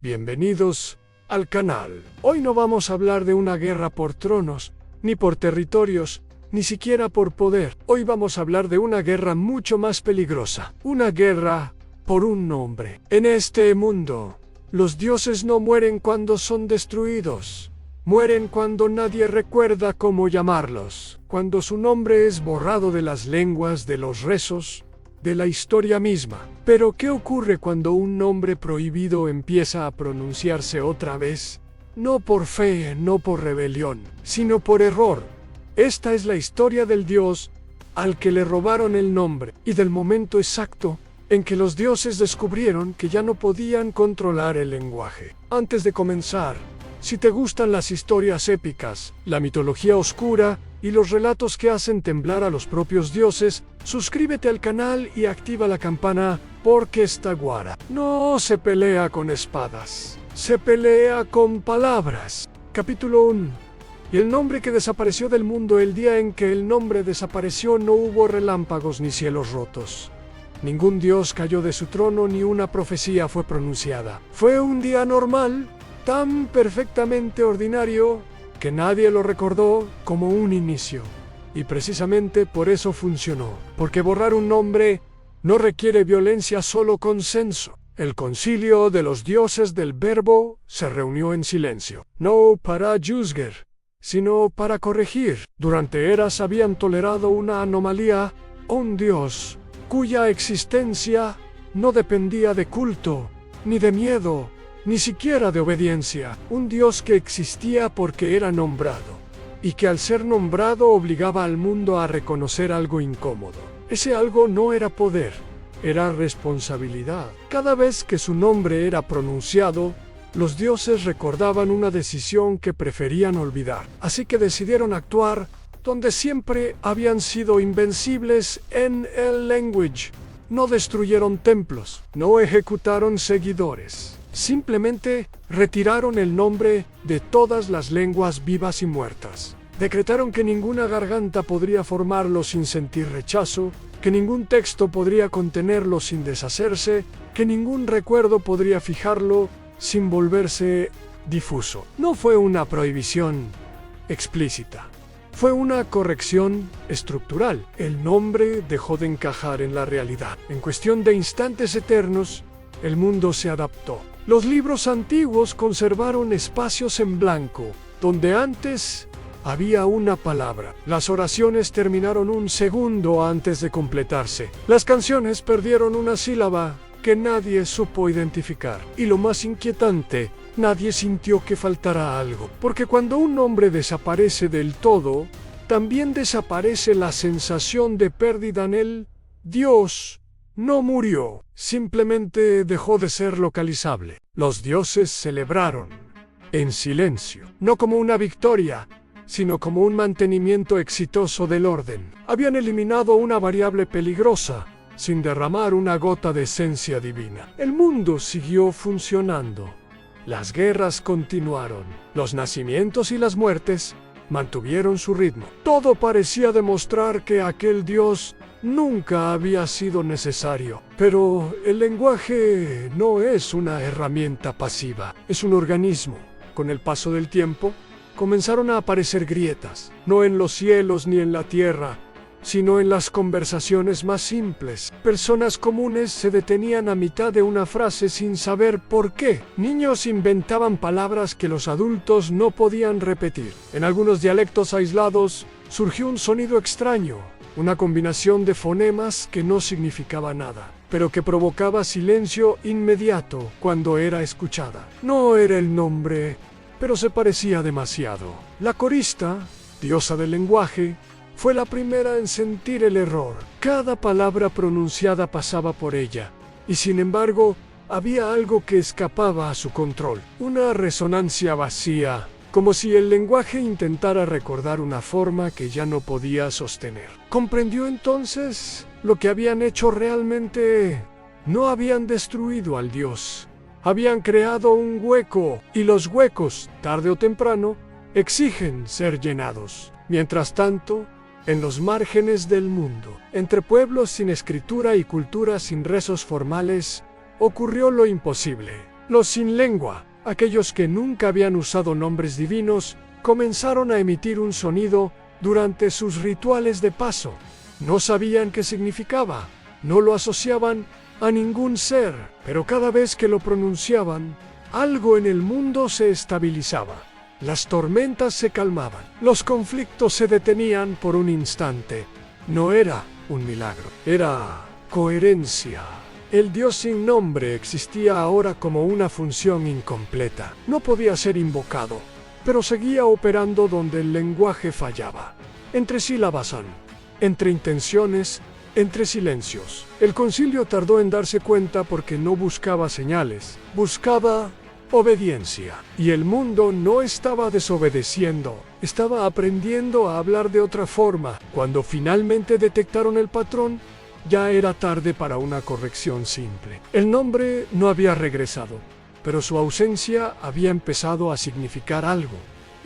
Bienvenidos al canal. Hoy no vamos a hablar de una guerra por tronos, ni por territorios, ni siquiera por poder. Hoy vamos a hablar de una guerra mucho más peligrosa. Una guerra por un nombre. En este mundo, los dioses no mueren cuando son destruidos. Mueren cuando nadie recuerda cómo llamarlos. Cuando su nombre es borrado de las lenguas, de los rezos, de la historia misma. Pero ¿qué ocurre cuando un nombre prohibido empieza a pronunciarse otra vez? No por fe, no por rebelión, sino por error. Esta es la historia del dios al que le robaron el nombre y del momento exacto en que los dioses descubrieron que ya no podían controlar el lenguaje. Antes de comenzar, si te gustan las historias épicas, la mitología oscura y los relatos que hacen temblar a los propios dioses, suscríbete al canal y activa la campana, porque esta guara no se pelea con espadas, se pelea con palabras. Capítulo 1. Y el nombre que desapareció del mundo. El día en que el nombre desapareció no hubo relámpagos ni cielos rotos. Ningún dios cayó de su trono ni una profecía fue pronunciada. Fue un día normal, tan perfectamente ordinario, que nadie lo recordó como un inicio. Y precisamente por eso funcionó. Porque borrar un nombre no requiere violencia, solo consenso. El concilio de los dioses del verbo se reunió en silencio. No para juzgar, sino para corregir. Durante eras habían tolerado una anomalía, un dios cuya existencia no dependía de culto, ni de miedo, ni siquiera de obediencia. Un dios que existía porque era nombrado, y que al ser nombrado obligaba al mundo a reconocer algo incómodo. Ese algo no era poder, era responsabilidad. Cada vez que su nombre era pronunciado, los dioses recordaban una decisión que preferían olvidar. Así que decidieron actuar donde siempre habían sido invencibles, en el language. No destruyeron templos, no ejecutaron seguidores. Simplemente retiraron el nombre de todas las lenguas vivas y muertas. Decretaron que ninguna garganta podría formarlo sin sentir rechazo, que ningún texto podría contenerlo sin deshacerse, que ningún recuerdo podría fijarlo sin volverse difuso. No fue una prohibición explícita. Fue una corrección estructural. El nombre dejó de encajar en la realidad. En cuestión de instantes eternos, el mundo se adaptó. Los libros antiguos conservaron espacios en blanco, donde antes había una palabra. Las oraciones terminaron un segundo antes de completarse. Las canciones perdieron una sílaba que nadie supo identificar. Y lo más inquietante, nadie sintió que faltara algo. Porque cuando un nombre desaparece del todo, también desaparece la sensación de pérdida en él. Dios no murió, simplemente dejó de ser localizable. Los dioses celebraron en silencio, no como una victoria, sino como un mantenimiento exitoso del orden. Habían eliminado una variable peligrosa, sin derramar una gota de esencia divina. El mundo siguió funcionando. Las guerras continuaron. Los nacimientos y las muertes mantuvieron su ritmo. Todo parecía demostrar que aquel dios nunca había sido necesario. Pero el lenguaje no es una herramienta pasiva, es un organismo. Con el paso del tiempo, comenzaron a aparecer grietas, no en los cielos ni en la tierra, sino en las conversaciones más simples. Personas comunes se detenían a mitad de una frase sin saber por qué. Niños inventaban palabras que los adultos no podían repetir. En algunos dialectos aislados surgió un sonido extraño, una combinación de fonemas que no significaba nada, pero que provocaba silencio inmediato cuando era escuchada. No era el nombre, pero se parecía demasiado. La corista, diosa del lenguaje, fue la primera en sentir el error. Cada palabra pronunciada pasaba por ella, y sin embargo, había algo que escapaba a su control. Una resonancia vacía, como si el lenguaje intentara recordar una forma que ya no podía sostener. Comprendió entonces lo que habían hecho realmente. No habían destruido al dios. Habían creado un hueco, y los huecos, tarde o temprano, exigen ser llenados. Mientras tanto, en los márgenes del mundo, entre pueblos sin escritura y culturas sin rezos formales, ocurrió lo imposible. Los sin lengua, aquellos que nunca habían usado nombres divinos, comenzaron a emitir un sonido durante sus rituales de paso. No sabían qué significaba, no lo asociaban a ningún ser, pero cada vez que lo pronunciaban, algo en el mundo se estabilizaba. Las tormentas se calmaban, los conflictos se detenían por un instante. No era un milagro, era coherencia. El Dios sin nombre existía ahora como una función incompleta. No podía ser invocado, pero seguía operando donde el lenguaje fallaba. Entre sílabas, entre intenciones, entre silencios. El concilio tardó en darse cuenta porque no buscaba señales, buscaba obediencia. Y el mundo no estaba desobedeciendo, estaba aprendiendo a hablar de otra forma. Cuando finalmente detectaron el patrón, ya era tarde para una corrección simple. El nombre no había regresado, pero su ausencia había empezado a significar algo.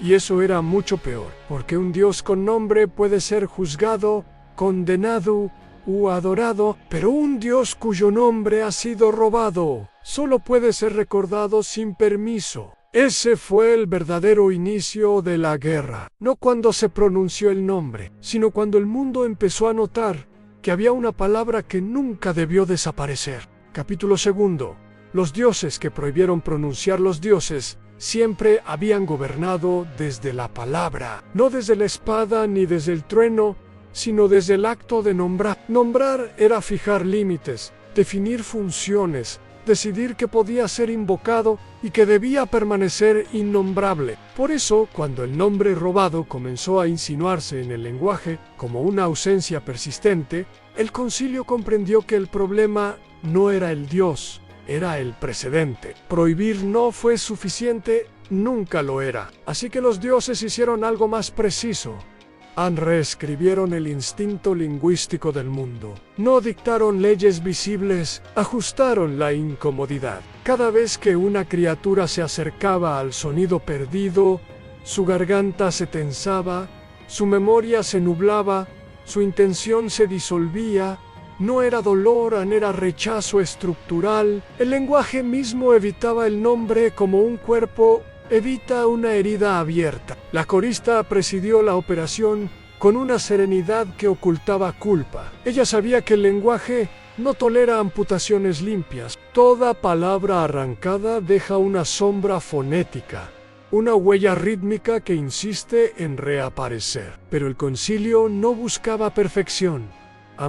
Y eso era mucho peor, porque un Dios con nombre puede ser juzgado, condenado u adorado, pero un Dios cuyo nombre ha sido robado solo puede ser recordado sin permiso. Ese fue el verdadero inicio de la guerra, no cuando se pronunció el nombre, sino cuando el mundo empezó a notar que había una palabra que nunca debió desaparecer. Capítulo 2. Los dioses que prohibieron pronunciar los dioses siempre habían gobernado desde la palabra, no desde la espada ni desde el trueno, sino desde el acto de nombrar. Nombrar era fijar límites, definir funciones, decidir que podía ser invocado y que debía permanecer innombrable. Por eso, cuando el nombre robado comenzó a insinuarse en el lenguaje como una ausencia persistente, el concilio comprendió que el problema no era el Dios, era el precedente. Prohibir no fue suficiente, nunca lo era. Así que los dioses hicieron algo más preciso. Reescribieron el instinto lingüístico del mundo. No dictaron leyes visibles, ajustaron la incomodidad. Cada vez que una criatura se acercaba al sonido perdido, su garganta se tensaba, su memoria se nublaba, su intención se disolvía. No era dolor, era rechazo estructural. El lenguaje mismo evitaba el nombre como un cuerpo evita una herida abierta. La corista presidió la operación con una serenidad que ocultaba culpa. Ella sabía que el lenguaje no tolera amputaciones limpias. Toda palabra arrancada deja una sombra fonética, una huella rítmica que insiste en reaparecer. Pero el concilio no buscaba perfección,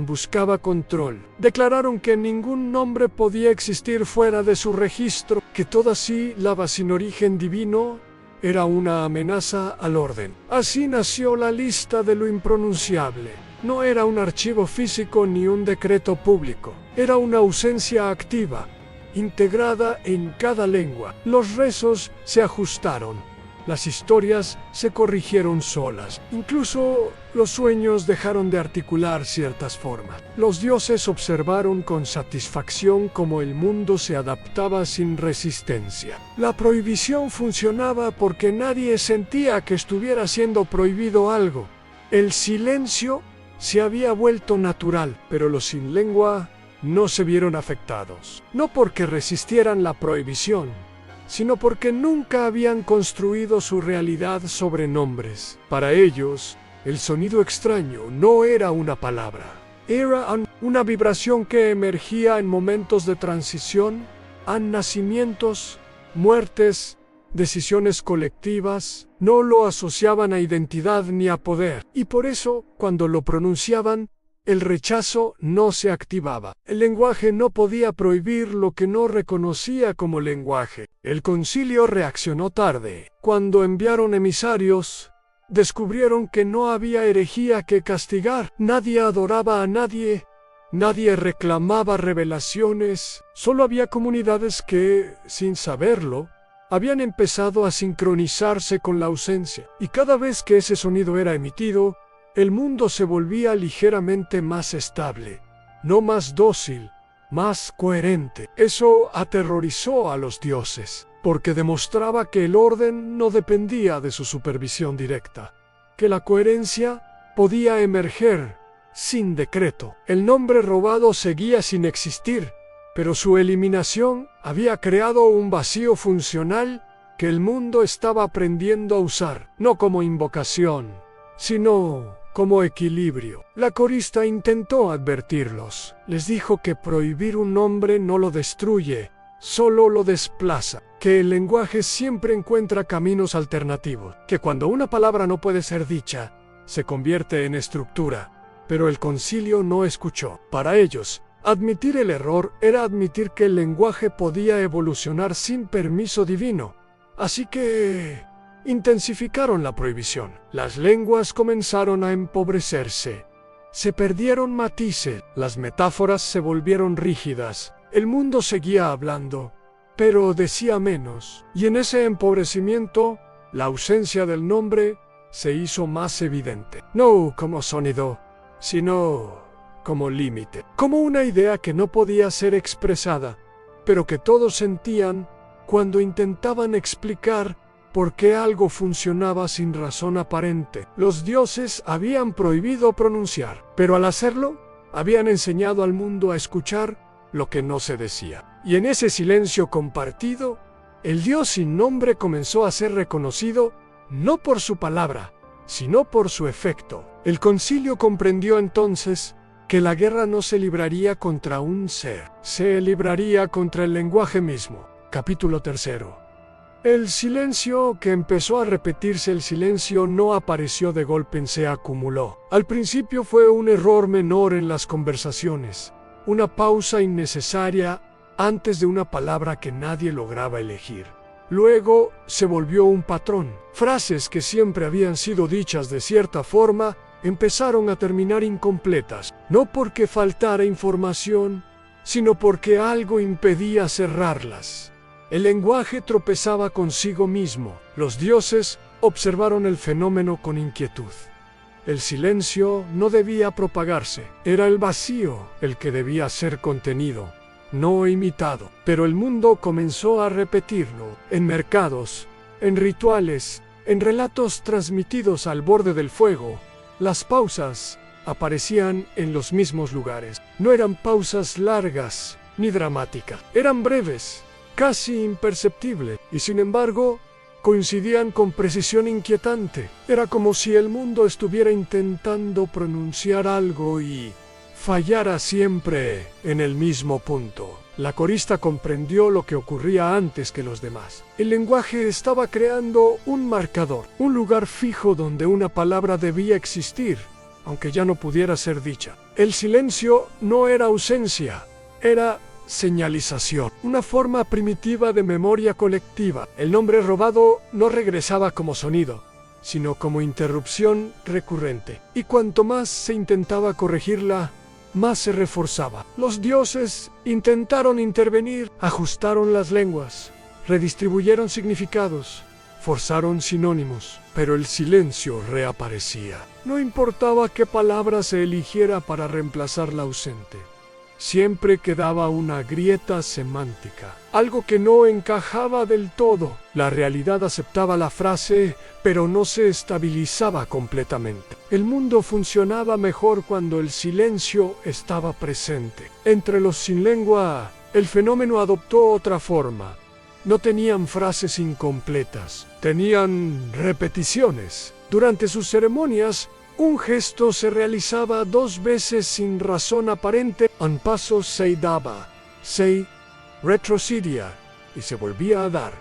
buscaba control. Declararon que ningún nombre podía existir fuera de su registro, que toda sílaba sin origen divino era una amenaza al orden. Así nació la lista de lo impronunciable. No era un archivo físico ni un decreto público. Era una ausencia activa, integrada en cada lengua. Los rezos se ajustaron. Las historias se corrigieron solas. Incluso los sueños dejaron de articular ciertas formas. Los dioses observaron con satisfacción cómo el mundo se adaptaba sin resistencia. La prohibición funcionaba porque nadie sentía que estuviera siendo prohibido algo. El silencio se había vuelto natural, pero los sin lengua no se vieron afectados. No porque resistieran la prohibición, sino porque nunca habían construido su realidad sobre nombres. Para ellos, el sonido extraño no era una palabra, era una vibración que emergía en momentos de transición, nacimientos, muertes, decisiones colectivas. No lo asociaban a identidad ni a poder, y por eso, cuando lo pronunciaban, el rechazo no se activaba. El lenguaje no podía prohibir lo que no reconocía como lenguaje. El concilio reaccionó tarde. Cuando enviaron emisarios, descubrieron que no había herejía que castigar. Nadie adoraba a nadie. Nadie reclamaba revelaciones. Solo había comunidades que, sin saberlo, habían empezado a sincronizarse con la ausencia. Y cada vez que ese sonido era emitido, el mundo se volvía ligeramente más estable, no más dócil, más coherente. Eso aterrorizó a los dioses, porque demostraba que el orden no dependía de su supervisión directa, que la coherencia podía emerger sin decreto. El nombre robado seguía sin existir, pero su eliminación había creado un vacío funcional que el mundo estaba aprendiendo a usar, no como invocación, sino como equilibrio. La corista intentó advertirlos. Les dijo que prohibir un nombre no lo destruye, solo lo desplaza, que el lenguaje siempre encuentra caminos alternativos, que cuando una palabra no puede ser dicha, se convierte en estructura. Pero el concilio no escuchó. Para ellos, admitir el error era admitir que el lenguaje podía evolucionar sin permiso divino. Así que intensificaron la prohibición. Las lenguas comenzaron a empobrecerse. Se perdieron matices, las metáforas se volvieron rígidas. El mundo seguía hablando, pero decía menos. Y en ese empobrecimiento, la ausencia del nombre se hizo más evidente. No como sonido, sino como límite. Como una idea que no podía ser expresada, pero que todos sentían cuando intentaban explicar por qué algo funcionaba sin razón aparente. Los dioses habían prohibido pronunciar, pero al hacerlo, habían enseñado al mundo a escuchar lo que no se decía. Y en ese silencio compartido, el Dios sin nombre comenzó a ser reconocido no por su palabra, sino por su efecto. El concilio comprendió entonces que la guerra no se libraría contra un ser, se libraría contra el lenguaje mismo. Capítulo 3. El silencio que empezó a repetirse, el silencio no apareció de golpe, se acumuló. Al principio fue un error menor en las conversaciones, una pausa innecesaria antes de una palabra que nadie lograba elegir. Luego se volvió un patrón. Frases que siempre habían sido dichas de cierta forma empezaron a terminar incompletas, no porque faltara información, sino porque algo impedía cerrarlas. El lenguaje tropezaba consigo mismo. Los dioses observaron el fenómeno con inquietud. El silencio no debía propagarse, era el vacío el que debía ser contenido, no imitado. Pero el mundo comenzó a repetirlo, en mercados, en rituales, en relatos transmitidos al borde del fuego. Las pausas aparecían en los mismos lugares. No eran pausas largas ni dramáticas, eran breves, casi imperceptibles, y sin embargo coincidían con precisión inquietante. Era como si el mundo estuviera intentando pronunciar algo y fallara siempre en el mismo punto. La corista comprendió lo que ocurría antes que los demás. El lenguaje estaba creando un marcador, un lugar fijo donde una palabra debía existir, aunque ya no pudiera ser dicha. El silencio no era ausencia, era señalización, una forma primitiva de memoria colectiva. El nombre robado no regresaba como sonido, sino como interrupción recurrente. Y cuanto más se intentaba corregirla, más se reforzaba. Los dioses intentaron intervenir, ajustaron las lenguas, redistribuyeron significados, forzaron sinónimos, pero el silencio reaparecía. No importaba qué palabra se eligiera para reemplazar la ausente. Siempre quedaba una grieta semántica, algo que no encajaba del todo. La realidad aceptaba la frase, pero no se estabilizaba completamente. El mundo funcionaba mejor cuando el silencio estaba presente. Entre los sin lengua, el fenómeno adoptó otra forma. No tenían frases incompletas, tenían repeticiones. Durante sus ceremonias, un gesto se realizaba 2 veces sin razón aparente. Un paso se daba, se retrocedía y se volvía a dar.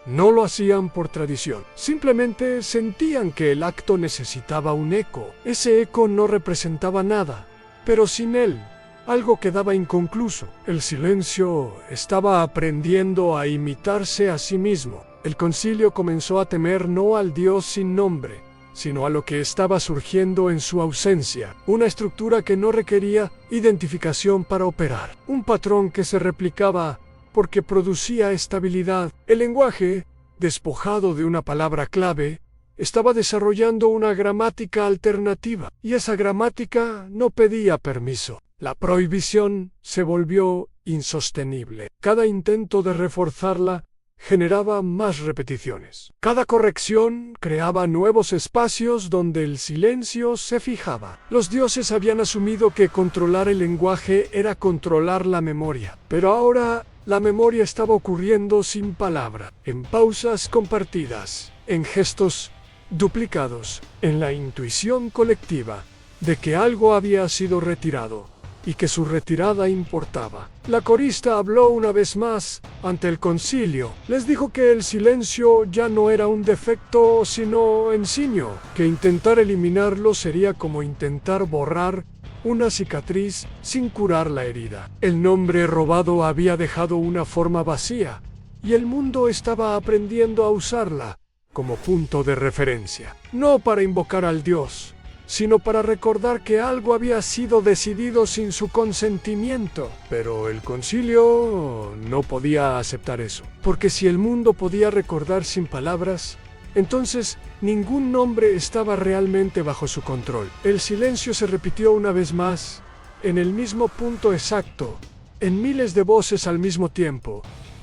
No lo hacían por tradición, simplemente sentían que el acto necesitaba un eco. Ese eco no representaba nada, pero sin él, algo quedaba inconcluso. El silencio estaba aprendiendo a imitarse a sí mismo. El concilio comenzó a temer no al Dios sin nombre, sino a lo que estaba surgiendo en su ausencia, una estructura que no requería identificación para operar, un patrón que se replicaba porque producía estabilidad. El lenguaje, despojado de una palabra clave, estaba desarrollando una gramática alternativa, y esa gramática no pedía permiso. La prohibición se volvió insostenible. Cada intento de reforzarla generaba más repeticiones. Cada corrección creaba nuevos espacios donde el silencio se fijaba. Los dioses habían asumido que controlar el lenguaje era controlar la memoria, pero ahora la memoria estaba ocurriendo sin palabra, en pausas compartidas, en gestos duplicados, en la intuición colectiva de que algo había sido retirado y que su retirada importaba. La corista habló una vez más ante el concilio. Les dijo que el silencio ya no era un defecto, sino ensigno, que intentar eliminarlo sería como intentar borrar una cicatriz sin curar la herida. El nombre robado había dejado una forma vacía, y el mundo estaba aprendiendo a usarla como punto de referencia, no para invocar al dios, sino para recordar que algo había sido decidido sin su consentimiento. Pero el concilio no podía aceptar eso, porque si el mundo podía recordar sin palabras, entonces ningún nombre estaba realmente bajo su control. El silencio se repitió una vez más, en el mismo punto exacto, en miles de voces al mismo tiempo,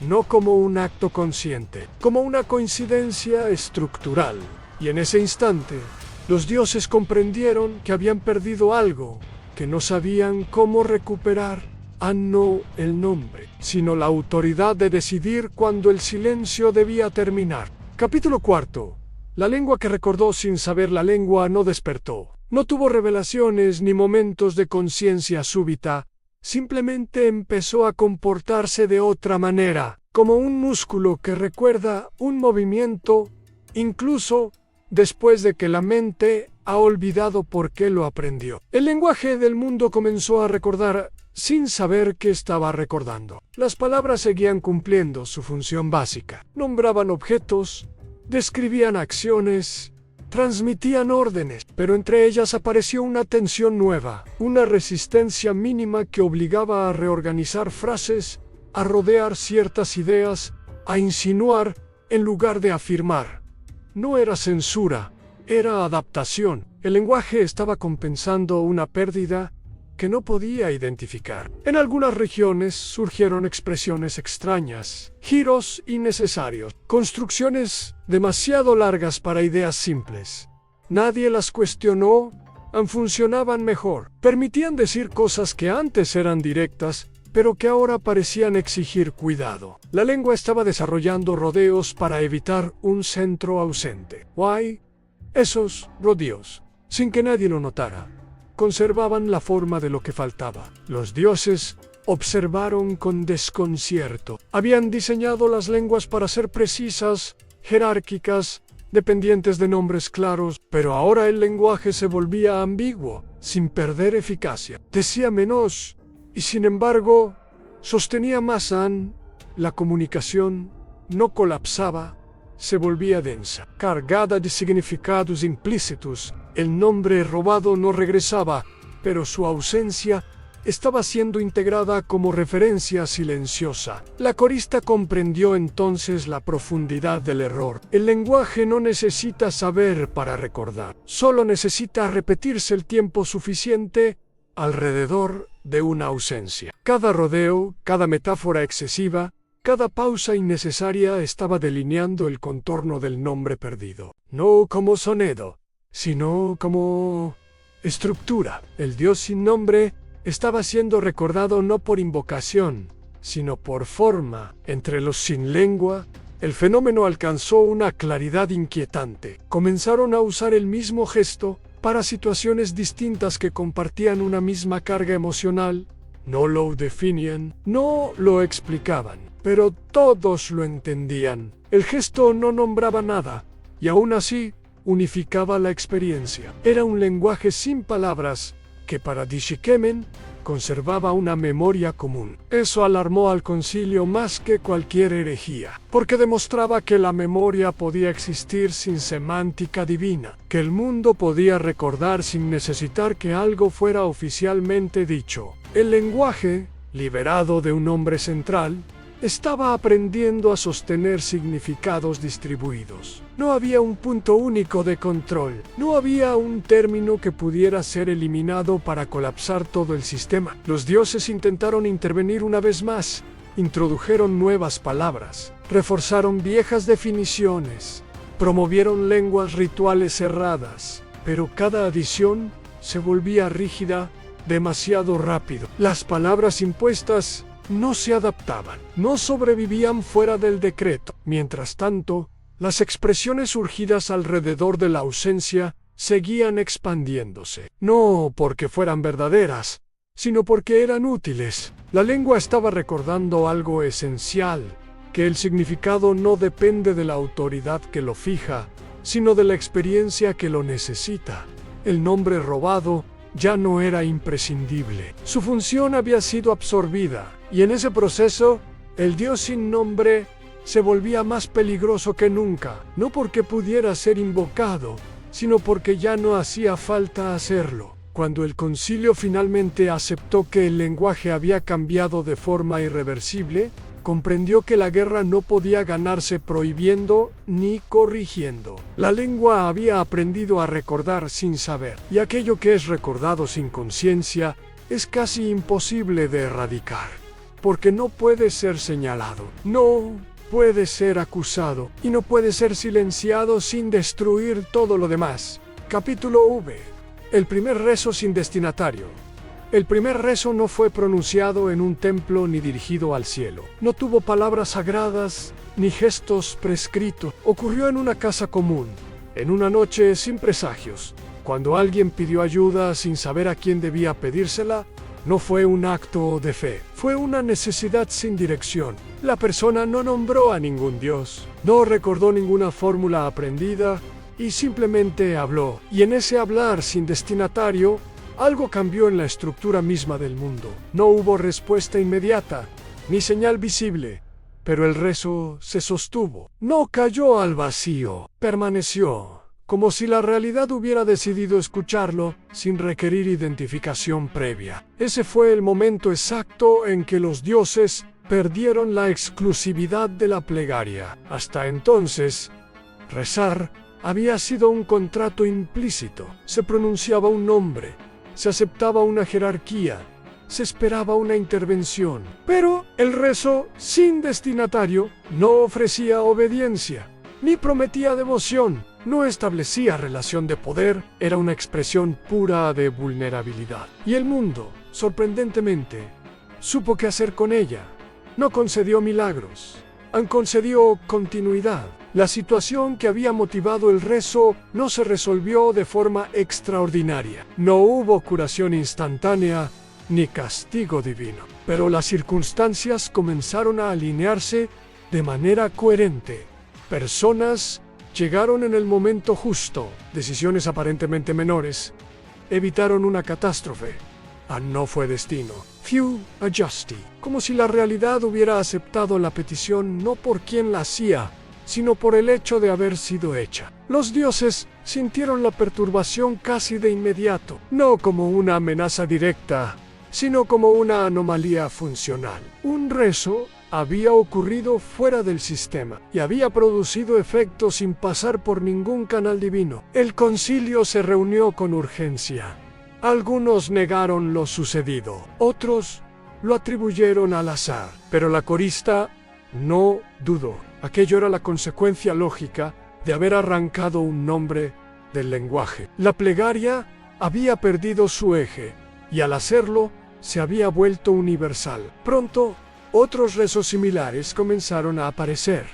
no como un acto consciente, como una coincidencia estructural. Y en ese instante, los dioses comprendieron que habían perdido algo, que no sabían cómo recuperar, no el nombre, sino la autoridad de decidir cuándo el silencio debía terminar. Capítulo 4. La lengua que recordó sin saber la lengua no despertó. No tuvo revelaciones ni momentos de conciencia súbita, simplemente empezó a comportarse de otra manera, como un músculo que recuerda un movimiento, incluso después de que la mente ha olvidado por qué lo aprendió. El lenguaje del mundo comenzó a recordar sin saber qué estaba recordando. Las palabras seguían cumpliendo su función básica. Nombraban objetos, describían acciones, transmitían órdenes, pero entre ellas apareció una tensión nueva, una resistencia mínima que obligaba a reorganizar frases, a rodear ciertas ideas, a insinuar en lugar de afirmar. No era censura, era adaptación. El lenguaje estaba compensando una pérdida que no podía identificar. En algunas regiones surgieron expresiones extrañas, giros innecesarios, construcciones demasiado largas para ideas simples. Nadie las cuestionó, funcionaban mejor. Permitían decir cosas que antes eran directas, pero que ahora parecían exigir cuidado. La lengua estaba desarrollando rodeos para evitar un centro ausente. Why? Esos rodeos, sin que nadie lo notara, conservaban la forma de lo que faltaba. Los dioses observaron con desconcierto. Habían diseñado las lenguas para ser precisas, jerárquicas, dependientes de nombres claros, pero ahora el lenguaje se volvía ambiguo, sin perder eficacia. Decía menos, y sin embargo, sostenía más. La comunicación no colapsaba, se volvía densa, cargada de significados implícitos. El nombre robado no regresaba, pero su ausencia estaba siendo integrada como referencia silenciosa. La corista comprendió entonces la profundidad del error. El lenguaje no necesita saber para recordar, solo necesita repetirse el tiempo suficiente alrededor de una ausencia. Cada rodeo, cada metáfora excesiva, cada pausa innecesaria estaba delineando el contorno del nombre perdido. No como sonido, sino como estructura. El dios sin nombre estaba siendo recordado no por invocación, sino por forma. Entre los sin lengua, el fenómeno alcanzó una claridad inquietante. Comenzaron a usar el mismo gesto para situaciones distintas que compartían una misma carga emocional. No lo definían, no lo explicaban, pero todos lo entendían. El gesto no nombraba nada, y aún así unificaba la experiencia. Era un lenguaje sin palabras que para Dishikemen conservaba una memoria común. Eso alarmó al concilio más que cualquier herejía, porque demostraba que la memoria podía existir sin semántica divina, que el mundo podía recordar sin necesitar que algo fuera oficialmente dicho. El lenguaje, liberado de un nombre central, estaba aprendiendo a sostener significados distribuidos. No había un punto único de control. No había un término que pudiera ser eliminado para colapsar todo el sistema. Los dioses intentaron intervenir una vez más. Introdujeron nuevas palabras, reforzaron viejas definiciones, promovieron lenguas rituales cerradas, pero cada adición se volvía rígida demasiado rápido. Las palabras impuestas no se adaptaban, no sobrevivían fuera del decreto. Mientras tanto, las expresiones surgidas alrededor de la ausencia seguían expandiéndose, no porque fueran verdaderas, sino porque eran útiles. La lengua estaba recordando algo esencial, que el significado no depende de la autoridad que lo fija, sino de la experiencia que lo necesita. El nombre robado ya no era imprescindible. Su función había sido absorbida, y en ese proceso, el Dios sin nombre se volvía más peligroso que nunca, no porque pudiera ser invocado, sino porque ya no hacía falta hacerlo. Cuando el concilio finalmente aceptó que el lenguaje había cambiado de forma irreversible, comprendió que la guerra no podía ganarse prohibiendo ni corrigiendo. La lengua había aprendido a recordar sin saber, y aquello que es recordado sin conciencia es casi imposible de erradicar, porque no puede ser señalado, no puede ser acusado, y no puede ser silenciado sin destruir todo lo demás. Capítulo V. El primer rezo sin destinatario. El primer rezo no fue pronunciado en un templo ni dirigido al cielo. No tuvo palabras sagradas ni gestos prescritos. Ocurrió en una casa común, en una noche sin presagios. Cuando alguien pidió ayuda sin saber a quién debía pedírsela, no fue un acto de fe, fue una necesidad sin dirección. La persona no nombró a ningún dios, no recordó ninguna fórmula aprendida y simplemente habló. Y en ese hablar sin destinatario, algo cambió en la estructura misma del mundo. No hubo respuesta inmediata, ni señal visible, pero el rezo se sostuvo. No cayó al vacío, permaneció, como si la realidad hubiera decidido escucharlo sin requerir identificación previa. Ese fue el momento exacto en que los dioses perdieron la exclusividad de la plegaria. Hasta entonces, rezar había sido un contrato implícito. Se pronunciaba un nombre, se aceptaba una jerarquía, se esperaba una intervención. Pero el rezo sin destinatario no ofrecía obediencia, ni prometía devoción, no establecía relación de poder, era una expresión pura de vulnerabilidad. Y el mundo, sorprendentemente, supo qué hacer con ella. No concedió milagros, concedió continuidad. La situación que había motivado el rezo no se resolvió de forma extraordinaria. No hubo curación instantánea ni castigo divino. Pero las circunstancias comenzaron a alinearse de manera coherente. Personas llegaron en el momento justo. Decisiones aparentemente menores evitaron una catástrofe. No fue destino. Few adjusti. Como si la realidad hubiera aceptado la petición no por quien la hacía, sino por el hecho de haber sido hecha. Los dioses sintieron la perturbación casi de inmediato, no como una amenaza directa, sino como una anomalía funcional. Un rezo había ocurrido fuera del sistema y había producido efecto sin pasar por ningún canal divino. El concilio se reunió con urgencia. Algunos negaron lo sucedido, otros lo atribuyeron al azar, pero la corista no dudó. Aquello era la consecuencia lógica de haber arrancado un nombre del lenguaje. La plegaria había perdido su eje y al hacerlo se había vuelto universal. Pronto, otros rezos similares comenzaron a aparecer.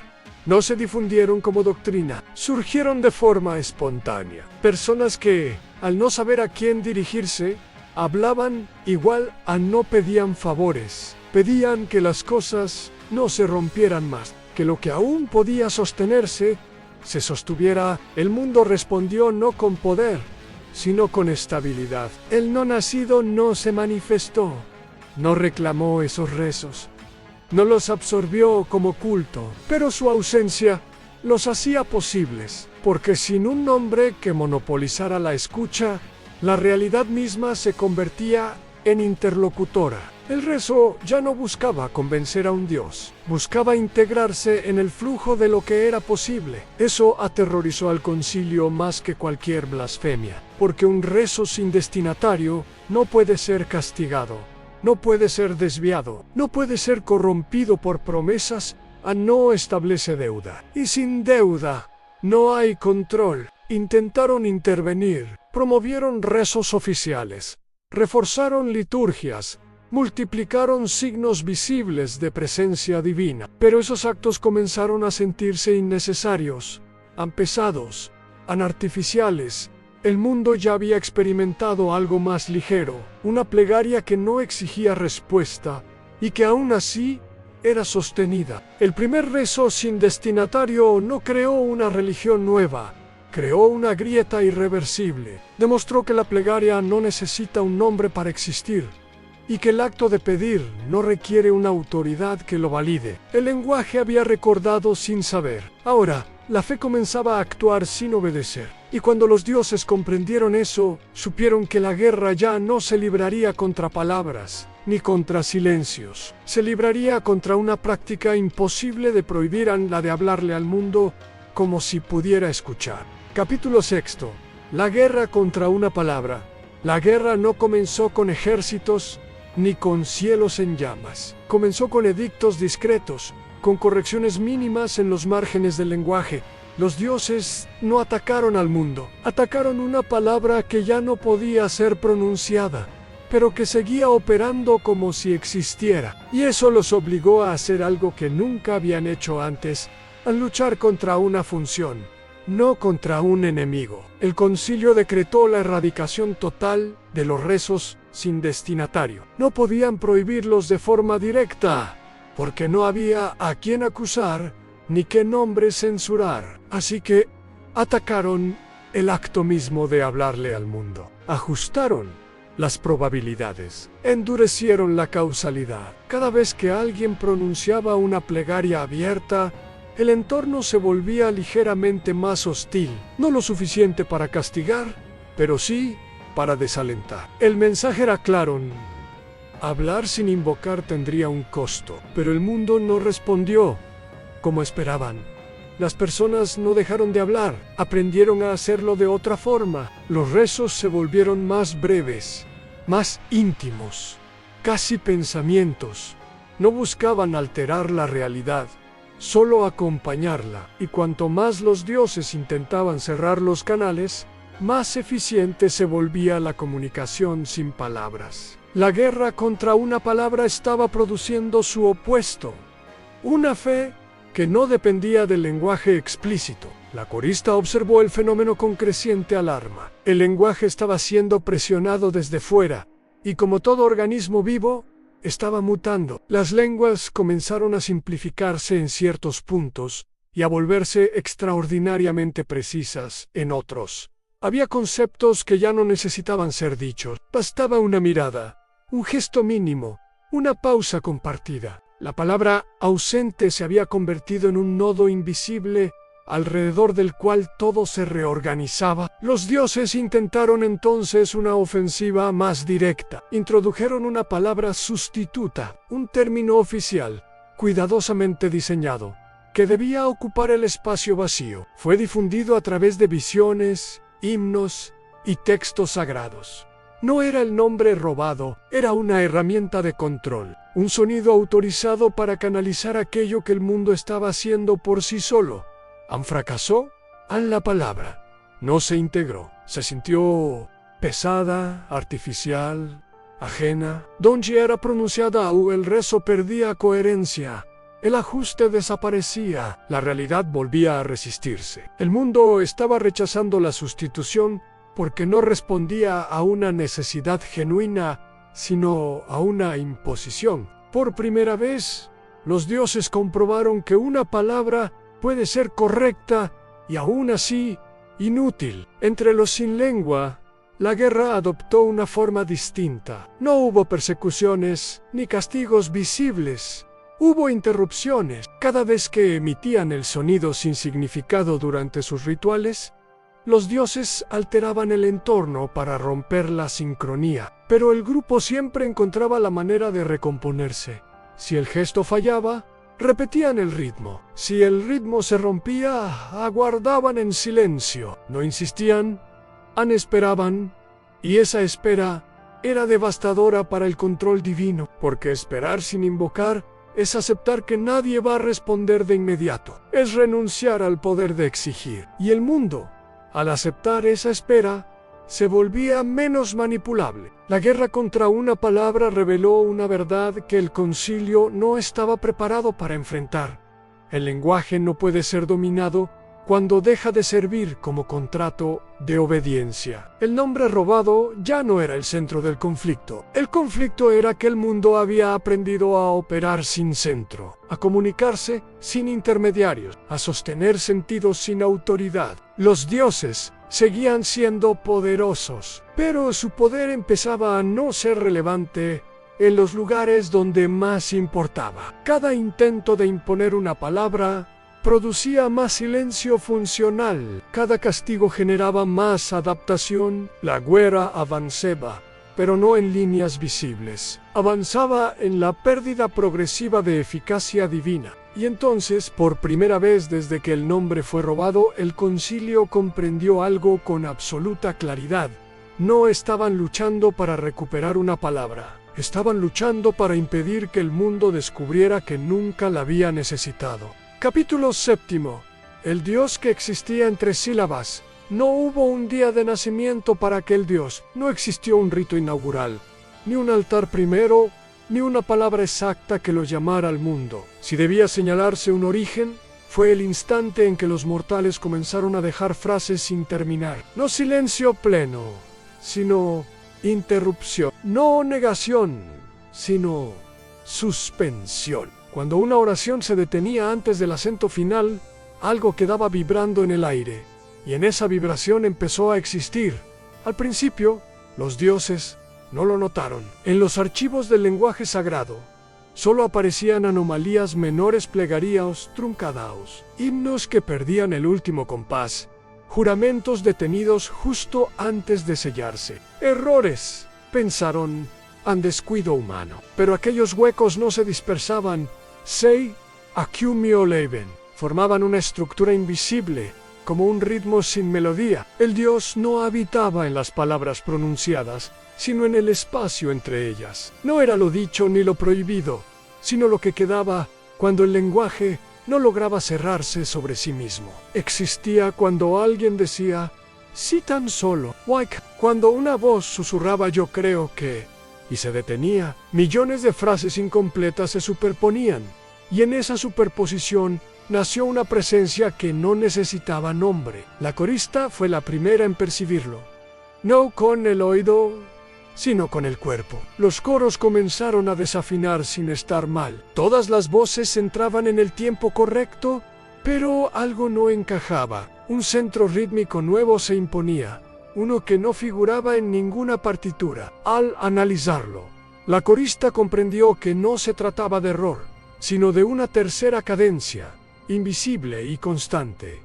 No se difundieron como doctrina, surgieron de forma espontánea. Personas que, al no saber a quién dirigirse, hablaban igual a no pedían favores. Pedían que las cosas no se rompieran más, que lo que aún podía sostenerse, se sostuviera. El mundo respondió no con poder, sino con estabilidad. El no nacido no se manifestó, no reclamó esos rezos, no los absorbió como culto, pero su ausencia los hacía posibles, porque sin un nombre que monopolizara la escucha, la realidad misma se convertía en interlocutora. El rezo ya no buscaba convencer a un dios, buscaba integrarse en el flujo de lo que era posible. Eso aterrorizó al concilio más que cualquier blasfemia, porque un rezo sin destinatario no puede ser castigado, no puede ser desviado, no puede ser corrompido por promesas no establece deuda. Y sin deuda, no hay control. Intentaron intervenir, promovieron rezos oficiales, reforzaron liturgias, multiplicaron signos visibles de presencia divina. Pero esos actos comenzaron a sentirse innecesarios, pesados, artificiales. El mundo ya había experimentado algo más ligero, una plegaria que no exigía respuesta y que aún así era sostenida. El primer rezo sin destinatario no creó una religión nueva, creó una grieta irreversible. Demostró que la plegaria no necesita un nombre para existir y que el acto de pedir no requiere una autoridad que lo valide. El lenguaje había recordado sin saber. Ahora, la fe comenzaba a actuar sin obedecer. Y cuando los dioses comprendieron eso, supieron que la guerra ya no se libraría contra palabras, ni contra silencios. Se libraría contra una práctica imposible de prohibir la de hablarle al mundo como si pudiera escuchar. Capítulo 6. La guerra contra una palabra. La guerra no comenzó con ejércitos ni con cielos en llamas. Comenzó con edictos discretos, con correcciones mínimas en los márgenes del lenguaje. Los dioses no atacaron al mundo, atacaron una palabra que ya no podía ser pronunciada, pero que seguía operando como si existiera. Y eso los obligó a hacer algo que nunca habían hecho antes, a luchar contra una función, no contra un enemigo. El concilio decretó la erradicación total de los rezos sin destinatario. No podían prohibirlos de forma directa, porque no había a quien acusar ni qué nombre censurar. Así que atacaron el acto mismo de hablarle al mundo. Ajustaron las probabilidades, endurecieron la causalidad. Cada vez que alguien pronunciaba una plegaria abierta, el entorno se volvía ligeramente más hostil. No lo suficiente para castigar, pero sí para desalentar. El mensaje era claro. Hablar sin invocar tendría un costo, pero el mundo no respondió como esperaban. Las personas no dejaron de hablar, aprendieron a hacerlo de otra forma. Los rezos se volvieron más breves, más íntimos, casi pensamientos. No buscaban alterar la realidad, solo acompañarla. Y cuanto más los dioses intentaban cerrar los canales, más eficiente se volvía la comunicación sin palabras. La guerra contra una palabra estaba produciendo su opuesto, una fe que no dependía del lenguaje explícito. La corista observó el fenómeno con creciente alarma. El lenguaje estaba siendo presionado desde fuera, y como todo organismo vivo, estaba mutando. Las lenguas comenzaron a simplificarse en ciertos puntos y a volverse extraordinariamente precisas en otros. Había conceptos que ya no necesitaban ser dichos. Bastaba una mirada, un gesto mínimo, una pausa compartida. La palabra ausente se había convertido en un nodo invisible alrededor del cual todo se reorganizaba. Los dioses intentaron entonces una ofensiva más directa. Introdujeron una palabra sustituta, un término oficial, cuidadosamente diseñado, que debía ocupar el espacio vacío. Fue difundido a través de visiones, himnos y textos sagrados. No era el nombre robado, era una herramienta de control, un sonido autorizado para canalizar aquello que el mundo estaba haciendo por sí solo. Fracasó. La palabra no se integró, se sintió pesada, artificial, ajena. Donde era pronunciada el rezo perdía coherencia. El ajuste desaparecía, la realidad volvía a resistirse. El mundo estaba rechazando la sustitución porque no respondía a una necesidad genuina, sino a una imposición. Por primera vez, los dioses comprobaron que una palabra puede ser correcta y aún así inútil. Entre los sin lengua, la guerra adoptó una forma distinta. No hubo persecuciones ni castigos visibles. Hubo interrupciones. Cada vez que emitían el sonido sin significado durante sus rituales, los dioses alteraban el entorno para romper la sincronía, pero el grupo siempre encontraba la manera de recomponerse. Si el gesto fallaba, repetían el ritmo. Si el ritmo se rompía, aguardaban en silencio. No insistían, esperaban, y esa espera era devastadora para el control divino, porque esperar sin invocar es aceptar que nadie va a responder de inmediato. Es renunciar al poder de exigir. Y el mundo, al aceptar esa espera, se volvía menos manipulable. La guerra contra una palabra reveló una verdad que el concilio no estaba preparado para enfrentar. El lenguaje no puede ser dominado cuando deja de servir como contrato de obediencia. El nombre robado ya no era el centro del conflicto. El conflicto era que el mundo había aprendido a operar sin centro, a comunicarse sin intermediarios, a sostener sentidos sin autoridad. Los dioses seguían siendo poderosos, pero su poder empezaba a no ser relevante en los lugares donde más importaba. Cada intento de imponer una palabra producía más silencio funcional. Cada castigo generaba más adaptación. La guerra avanzaba, pero no en líneas visibles. Avanzaba en la pérdida progresiva de eficacia divina. Y entonces, por primera vez desde que el nombre fue robado, el concilio comprendió algo con absoluta claridad. No estaban luchando para recuperar una palabra. Estaban luchando para impedir que el mundo descubriera que nunca la había necesitado. Capítulo 7. El Dios que existía entre sílabas. No hubo un día de nacimiento para aquel Dios. No existió un rito inaugural, ni un altar primero, ni una palabra exacta que lo llamara al mundo. Si debía señalarse un origen, fue el instante en que los mortales comenzaron a dejar frases sin terminar. No silencio pleno, sino interrupción. No negación, sino suspensión. Cuando una oración se detenía antes del acento final, algo quedaba vibrando en el aire, y en esa vibración empezó a existir. Al principio, los dioses no lo notaron. En los archivos del lenguaje sagrado, solo aparecían anomalías menores, plegarias truncados, himnos que perdían el último compás, juramentos detenidos justo antes de sellarse. Errores, pensaron, an descuido humano. Pero aquellos huecos no se dispersaban. Sei, accumio leben, formaban una estructura invisible, como un ritmo sin melodía. El Dios no habitaba en las palabras pronunciadas, sino en el espacio entre ellas. No era lo dicho ni lo prohibido, sino lo que quedaba cuando el lenguaje no lograba cerrarse sobre sí mismo. Existía cuando alguien decía, sí tan solo, cuando una voz susurraba yo creo que, y se detenía. Millones de frases incompletas se superponían, y en esa superposición nació una presencia que no necesitaba nombre. La corista fue la primera en percibirlo, no con el oído, sino con el cuerpo. Los coros comenzaron a desafinar sin estar mal. Todas las voces entraban en el tiempo correcto, pero algo no encajaba. Un centro rítmico nuevo se imponía, uno que no figuraba en ninguna partitura. Al analizarlo, la corista comprendió que no se trataba de error, sino de una tercera cadencia, invisible y constante.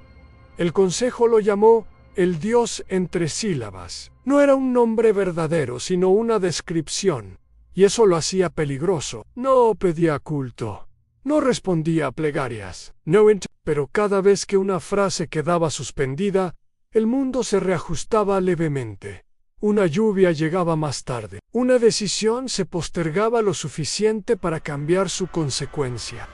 El consejo lo llamó el Dios entre sílabas. No era un nombre verdadero, sino una descripción, y eso lo hacía peligroso. No pedía culto, no respondía a plegarias, pero cada vez que una frase quedaba suspendida, el mundo se reajustaba levemente. Una lluvia llegaba más tarde. Una decisión se postergaba lo suficiente para cambiar su consecuencia.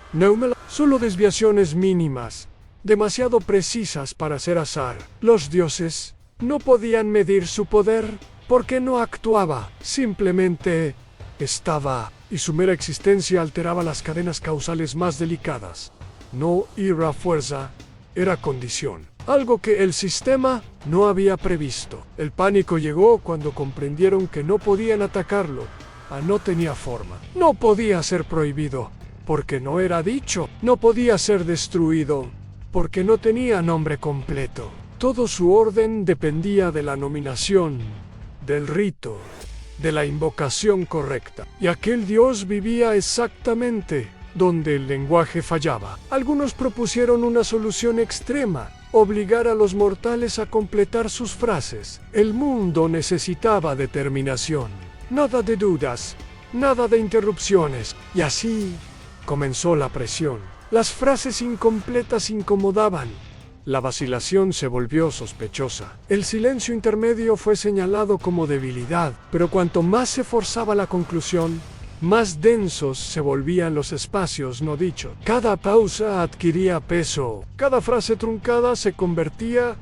Solo desviaciones mínimas, demasiado precisas para ser azar. Los dioses no podían medir su poder porque no actuaba, simplemente estaba, y su mera existencia alteraba las cadenas causales más delicadas. No era fuerza, era condición. Algo que el sistema no había previsto. El pánico llegó cuando comprendieron que no podían atacarlo. No tenía forma. No podía ser prohibido, porque no era dicho. No podía ser destruido, porque no tenía nombre completo. Todo su orden dependía de la nominación, del rito, de la invocación correcta. Y aquel Dios vivía exactamente donde el lenguaje fallaba. Algunos propusieron una solución extrema: obligar a los mortales a completar sus frases. El mundo necesitaba determinación. Nada de dudas, nada de interrupciones. Y así comenzó la presión. Las frases incompletas incomodaban. La vacilación se volvió sospechosa. El silencio intermedio fue señalado como debilidad, pero cuanto más se forzaba la conclusión, más densos se volvían los espacios no dichos. Cada pausa adquiría peso, cada frase truncada se convertía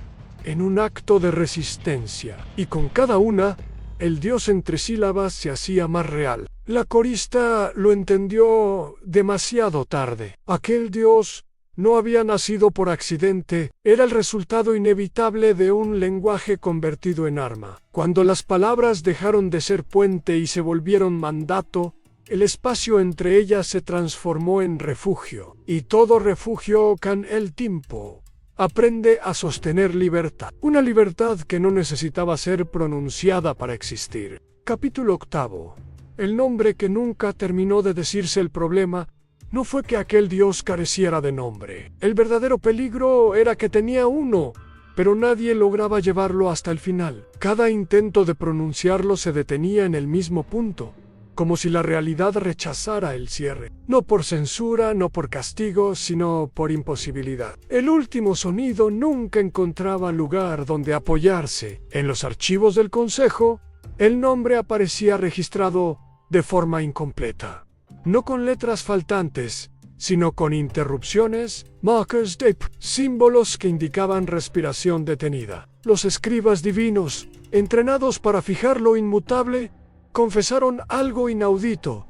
en un acto de resistencia, y con cada una, el dios entre sílabas se hacía más real. La corista lo entendió demasiado tarde. Aquel dios no había nacido por accidente, era el resultado inevitable de un lenguaje convertido en arma. Cuando las palabras dejaron de ser puente y se volvieron mandato, el espacio entre ellas se transformó en refugio, y todo refugio con el tiempo aprende a sostener libertad. Una libertad que no necesitaba ser pronunciada para existir. Capítulo 8. El nombre que nunca terminó de decirse. El problema no fue que aquel dios careciera de nombre. El verdadero peligro era que tenía uno, pero nadie lograba llevarlo hasta el final. Cada intento de pronunciarlo se detenía en el mismo punto, como si la realidad rechazara el cierre. No por censura, no por castigo, sino por imposibilidad. El último sonido nunca encontraba lugar donde apoyarse. En los archivos del consejo, el nombre aparecía registrado de forma incompleta. No con letras faltantes, sino con interrupciones, markers de símbolos que indicaban respiración detenida. Los escribas divinos, entrenados para fijar lo inmutable, confesaron algo inaudito.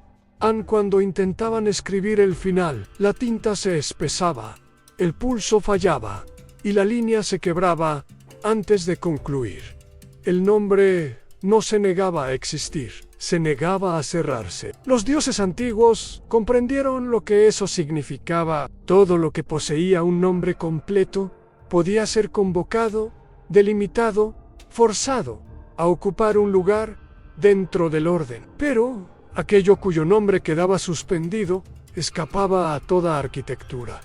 Cuando intentaban escribir el final, la tinta se espesaba, el pulso fallaba, y la línea se quebraba antes de concluir. El nombre no se negaba a existir, se negaba a cerrarse. Los dioses antiguos comprendieron lo que eso significaba. Todo lo que poseía un nombre completo podía ser convocado, delimitado, forzado a ocupar un lugar dentro del orden. Pero aquello cuyo nombre quedaba suspendido escapaba a toda arquitectura.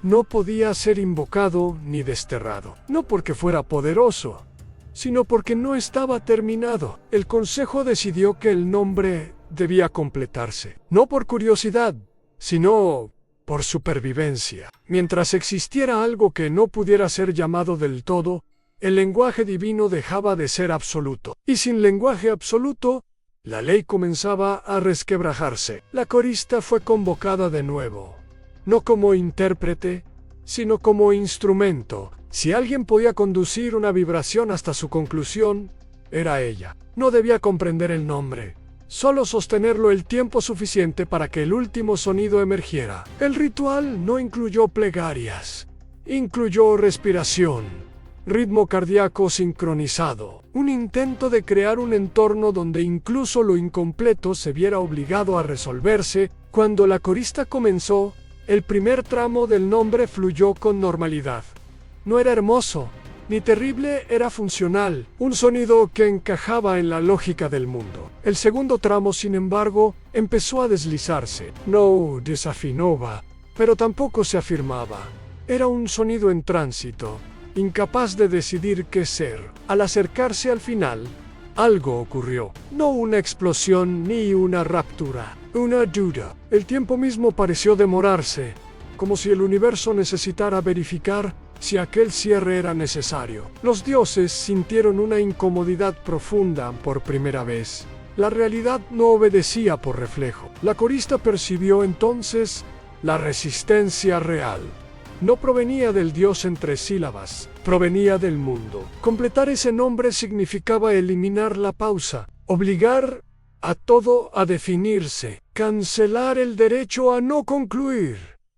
No podía ser invocado ni desterrado, no porque fuera poderoso, sino porque no estaba terminado. El consejo decidió que el nombre debía completarse, no por curiosidad, sino por supervivencia. Mientras existiera algo que no pudiera ser llamado del todo, el lenguaje divino dejaba de ser absoluto. Y sin lenguaje absoluto, la ley comenzaba a resquebrajarse. La corista fue convocada de nuevo, no como intérprete, sino como instrumento. Si alguien podía conducir una vibración hasta su conclusión, era ella. No debía comprender el nombre, solo sostenerlo el tiempo suficiente para que el último sonido emergiera. El ritual no incluyó plegarias, incluyó respiración, ritmo cardíaco sincronizado, un intento de crear un entorno donde incluso lo incompleto se viera obligado a resolverse. Cuando la corista comenzó, el primer tramo del nombre fluyó con normalidad. No era hermoso, ni terrible, era funcional, un sonido que encajaba en la lógica del mundo. El segundo tramo, sin embargo, empezó a deslizarse. No desafinaba, pero tampoco se afirmaba. Era un sonido en tránsito, incapaz de decidir qué ser. Al acercarse al final, algo ocurrió. No una explosión ni una raptura, una duda. El tiempo mismo pareció demorarse, como si el universo necesitara verificar si aquel cierre era necesario. Los dioses sintieron una incomodidad profunda por primera vez. La realidad no obedecía por reflejo. La corista percibió entonces la resistencia real. No provenía del dios entre sílabas, provenía del mundo. Completar ese nombre significaba eliminar la pausa, obligar a todo a definirse, cancelar el derecho a no concluir.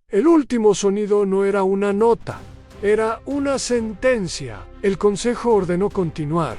El último sonido no era una nota, era una sentencia. El consejo ordenó continuar.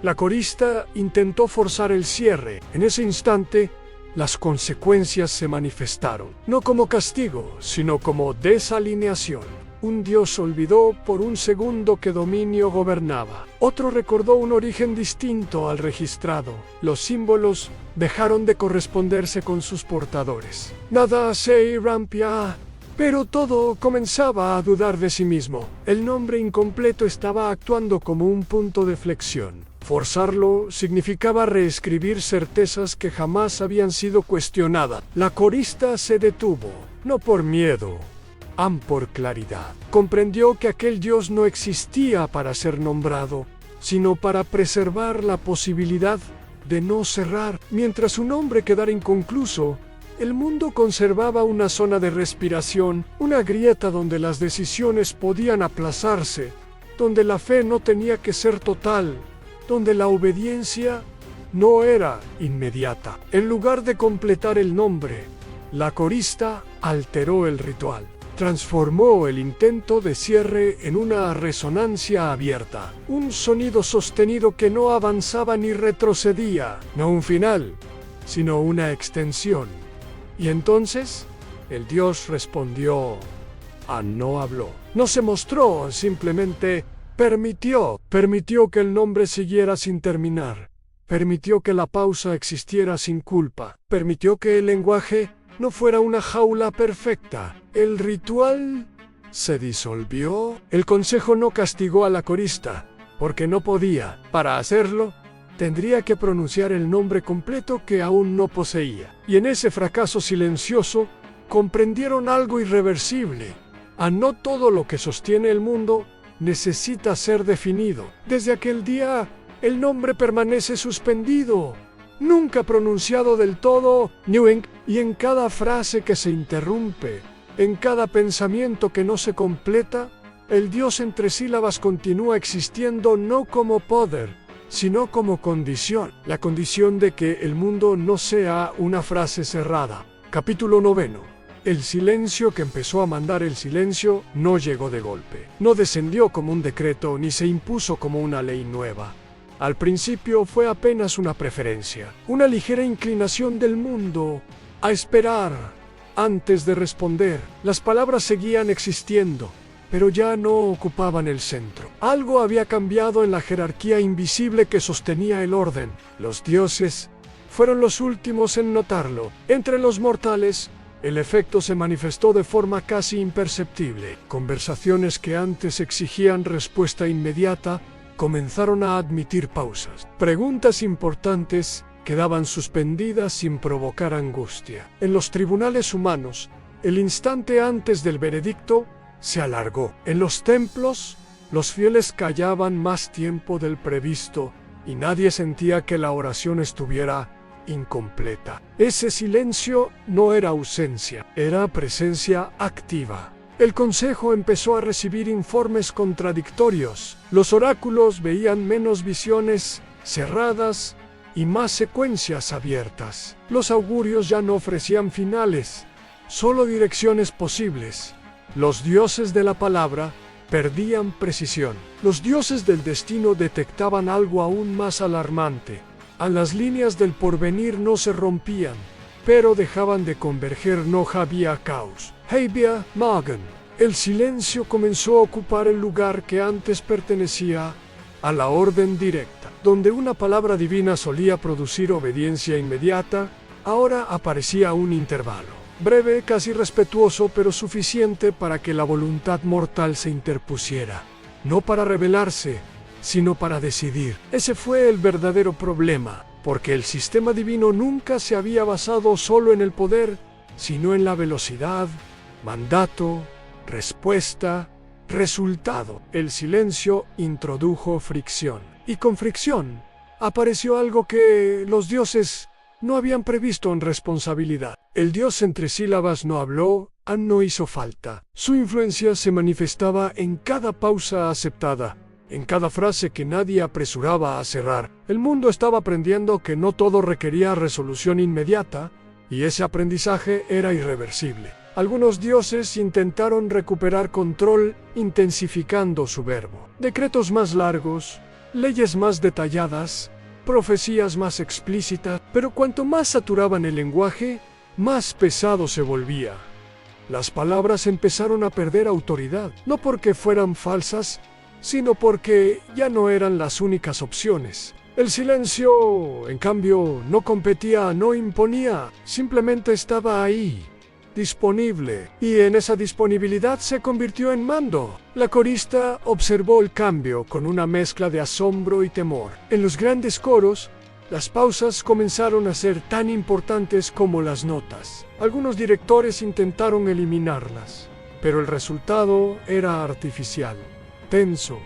La corista intentó forzar el cierre. En ese instante, las consecuencias se manifestaron, no como castigo, sino como desalineación. Un dios olvidó por un segundo que dominio gobernaba. Otro recordó un origen distinto al registrado. Los símbolos dejaron de corresponderse con sus portadores. Nada se rompía, pero todo comenzaba a dudar de sí mismo. El nombre incompleto estaba actuando como un punto de flexión. Forzarlo significaba reescribir certezas que jamás habían sido cuestionadas. La corista se detuvo, no por miedo, por claridad. Comprendió que aquel dios no existía para ser nombrado, sino para preservar la posibilidad de no cerrar. Mientras su nombre quedara inconcluso, el mundo conservaba una zona de respiración, una grieta donde las decisiones podían aplazarse, donde la fe no tenía que ser total, donde la obediencia no era inmediata. En lugar de completar el nombre, la corista alteró el ritual. Transformó el intento de cierre en una resonancia abierta, un sonido sostenido que no avanzaba ni retrocedía, no un final, sino una extensión. Y entonces, el Dios respondió, no habló. No se mostró, simplemente permitió que el nombre siguiera sin terminar. Permitió que la pausa existiera sin culpa. Permitió que el lenguaje no fuera una jaula perfecta. El ritual se disolvió. El consejo no castigó a la corista, porque no podía. Para hacerlo, tendría que pronunciar el nombre completo que aún no poseía. Y en ese fracaso silencioso, comprendieron algo irreversible. No todo lo que sostiene el mundo necesita ser definido. Desde aquel día, el nombre permanece suspendido, nunca pronunciado del todo, y en cada frase que se interrumpe, en cada pensamiento que no se completa, el Dios entre sílabas continúa existiendo no como poder, sino como condición, la condición de que el mundo no sea una frase cerrada. Capítulo 9. El silencio que empezó a mandar el silencio no llegó de golpe, no descendió como un decreto ni se impuso como una ley nueva. Al principio fue apenas una preferencia, una ligera inclinación del mundo a esperar antes de responder. Las palabras seguían existiendo, pero ya no ocupaban el centro. Algo había cambiado en la jerarquía invisible que sostenía el orden. Los dioses fueron los últimos en notarlo. Entre los mortales, el efecto se manifestó de forma casi imperceptible. Conversaciones que antes exigían respuesta inmediata comenzaron a admitir pausas. Preguntas importantes quedaban suspendidas sin provocar angustia. En los tribunales humanos, el instante antes del veredicto se alargó. En los templos, los fieles callaban más tiempo del previsto y nadie sentía que la oración estuviera incompleta. Ese silencio no era ausencia, era presencia activa. El consejo empezó a recibir informes contradictorios. Los oráculos veían menos visiones cerradas y más secuencias abiertas. Los augurios ya no ofrecían finales, solo direcciones posibles. Los dioses de la palabra perdían precisión. Los dioses del destino detectaban algo aún más alarmante. Las líneas del porvenir no se rompían, pero dejaban de converger. No había caos. Había Magen. El silencio comenzó a ocupar el lugar que antes pertenecía a la orden directa. Donde una palabra divina solía producir obediencia inmediata, ahora aparecía un intervalo. Breve, casi respetuoso, pero suficiente para que la voluntad mortal se interpusiera. No para rebelarse, sino para decidir. Ese fue el verdadero problema, porque el sistema divino nunca se había basado solo en el poder, sino en la velocidad, mandato, respuesta, resultado. El silencio introdujo fricción, y con fricción apareció algo que los dioses no habían previsto en responsabilidad. El Dios entre sílabas no habló, no hizo falta. Su influencia se manifestaba en cada pausa aceptada, en cada frase que nadie apresuraba a cerrar. El mundo estaba aprendiendo que no todo requería resolución inmediata, y ese aprendizaje era irreversible. Algunos dioses intentaron recuperar control intensificando su verbo. Decretos más largos, leyes más detalladas, profecías más explícitas, pero cuanto más saturaban el lenguaje, más pesado se volvía. Las palabras empezaron a perder autoridad, no porque fueran falsas, sino porque ya no eran las únicas opciones. El silencio, en cambio, no competía, no imponía, simplemente estaba ahí, disponible, y en esa disponibilidad se convirtió en mando. La corista observó el cambio con una mezcla de asombro y temor. En los grandes coros, las pausas comenzaron a ser tan importantes como las notas. Algunos directores intentaron eliminarlas, pero el resultado era artificial, tenso,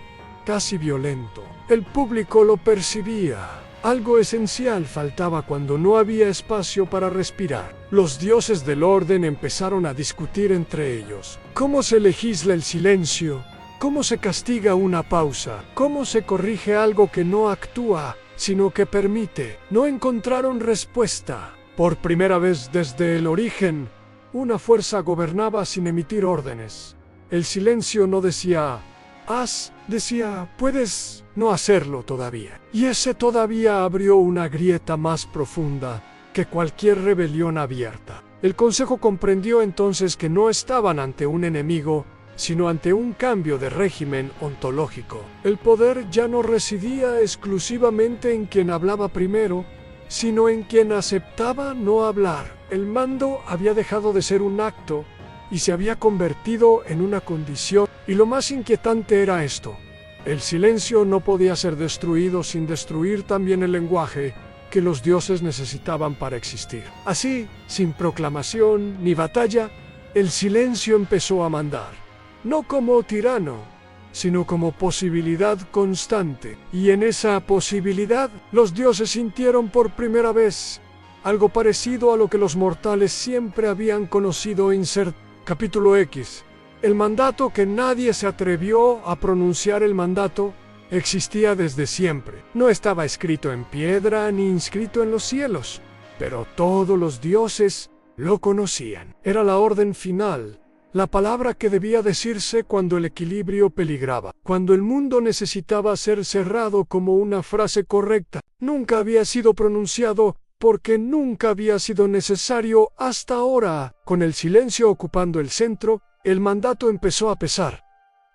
casi violento. El público lo percibía. Algo esencial faltaba cuando no había espacio para respirar. Los dioses del orden empezaron a discutir entre ellos. ¿Cómo se legisla el silencio? ¿Cómo se castiga una pausa? ¿Cómo se corrige algo que no actúa, sino que permite? No encontraron respuesta. Por primera vez desde el origen, una fuerza gobernaba sin emitir órdenes. El silencio no decía, haz, decía, puedes no hacerlo todavía. Y ese todavía abrió una grieta más profunda que cualquier rebelión abierta. El Consejo comprendió entonces que no estaban ante un enemigo, sino ante un cambio de régimen ontológico. El poder ya no residía exclusivamente en quien hablaba primero, sino en quien aceptaba no hablar. El mando había dejado de ser un acto y se había convertido en una condición. Y lo más inquietante era esto: el silencio no podía ser destruido sin destruir también el lenguaje que los dioses necesitaban para existir. Así, sin proclamación ni batalla, el silencio empezó a mandar. No como tirano, sino como posibilidad constante. Y en esa posibilidad, los dioses sintieron por primera vez algo parecido a lo que los mortales siempre habían conocido en Ser. Capítulo X. El mandato que nadie se atrevió a pronunciar. El mandato existía desde siempre. No estaba escrito en piedra ni inscrito en los cielos, pero todos los dioses lo conocían. Era la orden final, la palabra que debía decirse cuando el equilibrio peligraba, cuando el mundo necesitaba ser cerrado como una frase correcta. Nunca había sido pronunciado porque nunca había sido necesario hasta ahora. Con el silencio ocupando el centro, el mandato empezó a pesar,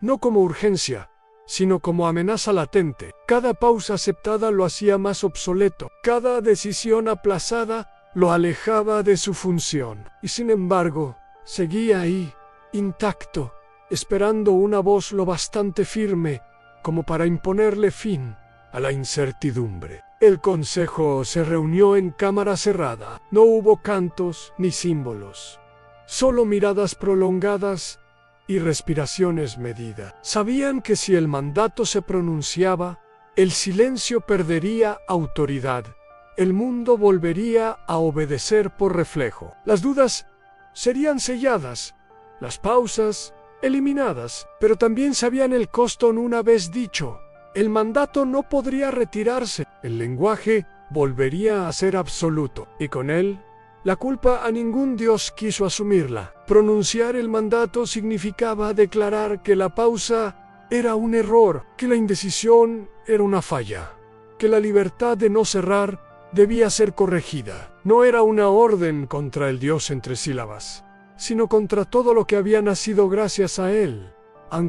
no como urgencia, sino como amenaza latente. Cada pausa aceptada lo hacía más obsoleto, cada decisión aplazada lo alejaba de su función. Y sin embargo, seguía ahí, intacto, esperando una voz lo bastante firme como para imponerle fin a la incertidumbre. El consejo se reunió en cámara cerrada. No hubo cantos ni símbolos, solo miradas prolongadas y respiraciones medidas. Sabían que si el mandato se pronunciaba, el silencio perdería autoridad. El mundo volvería a obedecer por reflejo. Las dudas serían selladas, las pausas eliminadas, pero también sabían el costo. Una vez dicho, el mandato no podría retirarse. El lenguaje volvería a ser absoluto, y con él, la culpa. A ningún dios quiso asumirla. Pronunciar el mandato significaba declarar que la pausa era un error, que la indecisión era una falla, que la libertad de no cerrar debía ser corregida. No era una orden contra el dios entre sílabas, sino contra todo lo que había nacido gracias a él,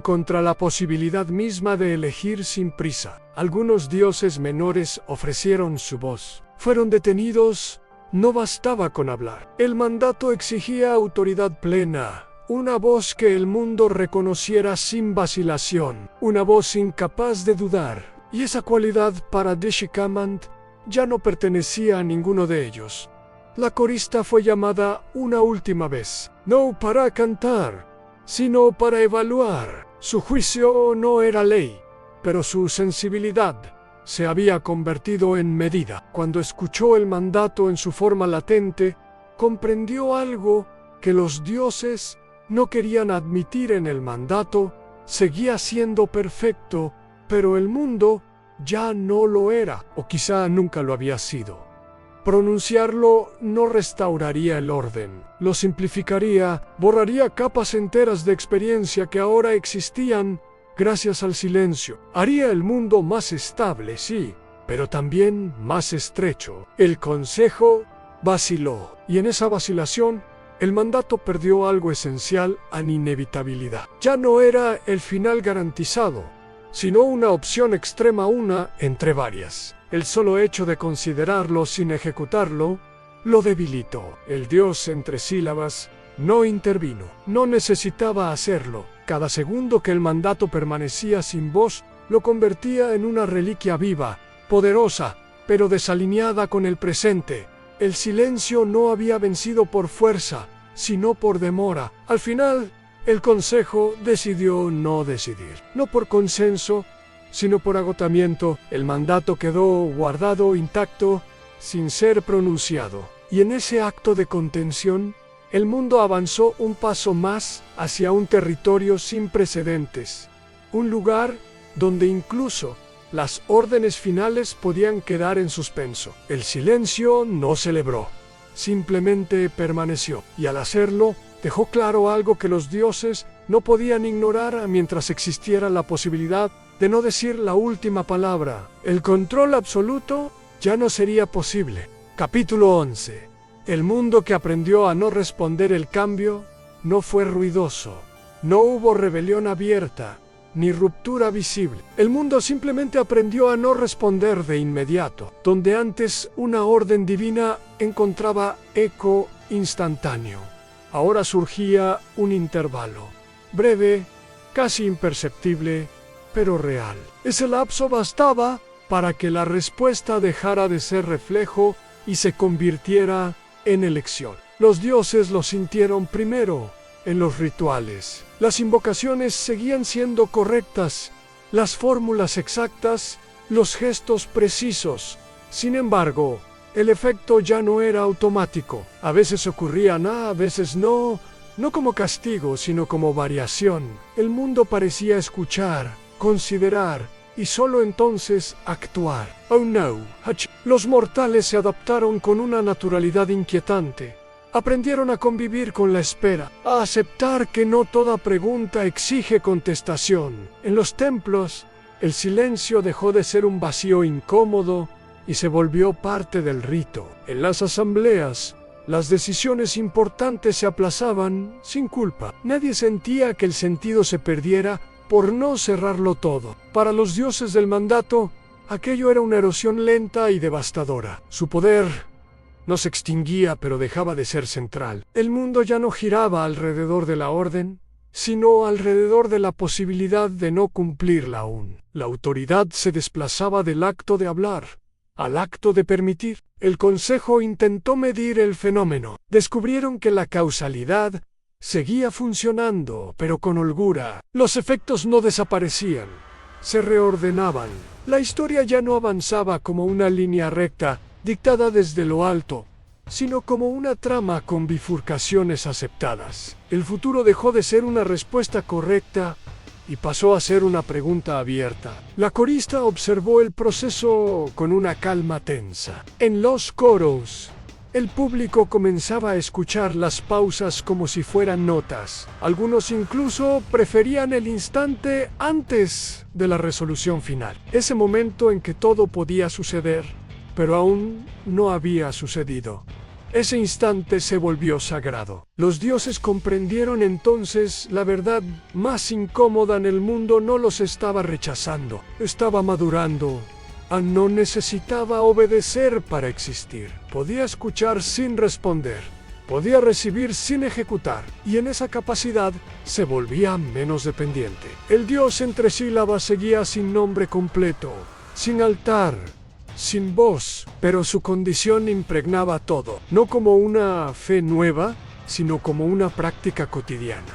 contra la posibilidad misma de elegir sin prisa. Algunos dioses menores ofrecieron su voz. Fueron detenidos. No bastaba con hablar. El mandato exigía autoridad plena, una voz que el mundo reconociera sin vacilación, una voz incapaz de dudar. Y esa cualidad para Deshikament ya no pertenecía a ninguno de ellos. La corista fue llamada una última vez, no para cantar, sino para evaluar. Su juicio no era ley, pero su sensibilidad se había convertido en medida. Cuando escuchó el mandato en su forma latente, comprendió algo que los dioses no querían admitir. En el mandato seguía siendo perfecto, pero el mundo ya no lo era, o quizá nunca lo había sido. Pronunciarlo no restauraría el orden, lo simplificaría, borraría capas enteras de experiencia que ahora existían gracias al silencio. Haría el mundo más estable, sí, pero también más estrecho. El consejo vaciló, y en esa vacilación, el mandato perdió algo esencial en inevitabilidad. Ya no era el final garantizado, sino una opción extrema, una entre varias. El solo hecho de considerarlo sin ejecutarlo lo debilitó. El dios entre sílabas no intervino. No necesitaba hacerlo. Cada segundo que el mandato permanecía sin voz lo convertía en una reliquia viva, poderosa, pero desalineada con el presente. El silencio no había vencido por fuerza, sino por demora. Al final, el consejo decidió no decidir. No por consenso, sino por agotamiento. El mandato quedó guardado intacto, sin ser pronunciado. Y en ese acto de contención, el mundo avanzó un paso más hacia un territorio sin precedentes. Un lugar donde incluso las órdenes finales podían quedar en suspenso. El silencio no celebró, simplemente permaneció. Y al hacerlo, dejó claro algo que los dioses no podían ignorar mientras existiera la posibilidad de no decir la última palabra. El control absoluto ya no sería posible. Capítulo 11. El mundo que aprendió a no responder el cambio no fue ruidoso. No hubo rebelión abierta, ni ruptura visible. El mundo simplemente aprendió a no responder de inmediato. Donde antes una orden divina encontraba eco instantáneo, ahora surgía un intervalo, breve, casi imperceptible, pero real. Ese lapso bastaba para que la respuesta dejara de ser reflejo y se convirtiera en elección. Los dioses lo sintieron primero en los rituales. Las invocaciones seguían siendo correctas, las fórmulas exactas, los gestos precisos. Sin embargo, el efecto ya no era automático. A veces ocurrían, a veces no como castigo, sino como variación. El mundo parecía escuchar, considerar y solo entonces actuar. Oh no, los mortales se adaptaron con una naturalidad inquietante. Aprendieron a convivir con la espera, a aceptar que no toda pregunta exige contestación. En los templos, el silencio dejó de ser un vacío incómodo y se volvió parte del rito. En las asambleas, las decisiones importantes se aplazaban sin culpa. Nadie sentía que el sentido se perdiera por no cerrarlo todo. Para los dioses del mandato, aquello era una erosión lenta y devastadora. Su poder no se extinguía, pero dejaba de ser central. El mundo ya no giraba alrededor de la orden, sino alrededor de la posibilidad de no cumplirla aún. La autoridad se desplazaba del acto de hablar al acto de permitir. El consejo intentó medir el fenómeno. Descubrieron que la causalidad seguía funcionando, pero con holgura. Los efectos no desaparecían, se reordenaban. La historia ya no avanzaba como una línea recta, dictada desde lo alto, sino como una trama con bifurcaciones aceptadas. El futuro dejó de ser una respuesta correcta y pasó a ser una pregunta abierta. La corista observó el proceso con una calma tensa. En los coros, el público comenzaba a escuchar las pausas como si fueran notas. Algunos incluso preferían el instante antes de la resolución final. Ese momento en que todo podía suceder, pero aún no había sucedido. Ese instante se volvió sagrado. Los dioses comprendieron entonces la verdad más incómoda en el mundo. No los estaba rechazando, estaba madurando. No necesitaba obedecer para existir. Podía escuchar sin responder, podía recibir sin ejecutar, y en esa capacidad se volvía menos dependiente. El dios entre sílabas seguía sin nombre completo, sin altar, sin voz, pero su condición impregnaba todo, no como una fe nueva, sino como una práctica cotidiana.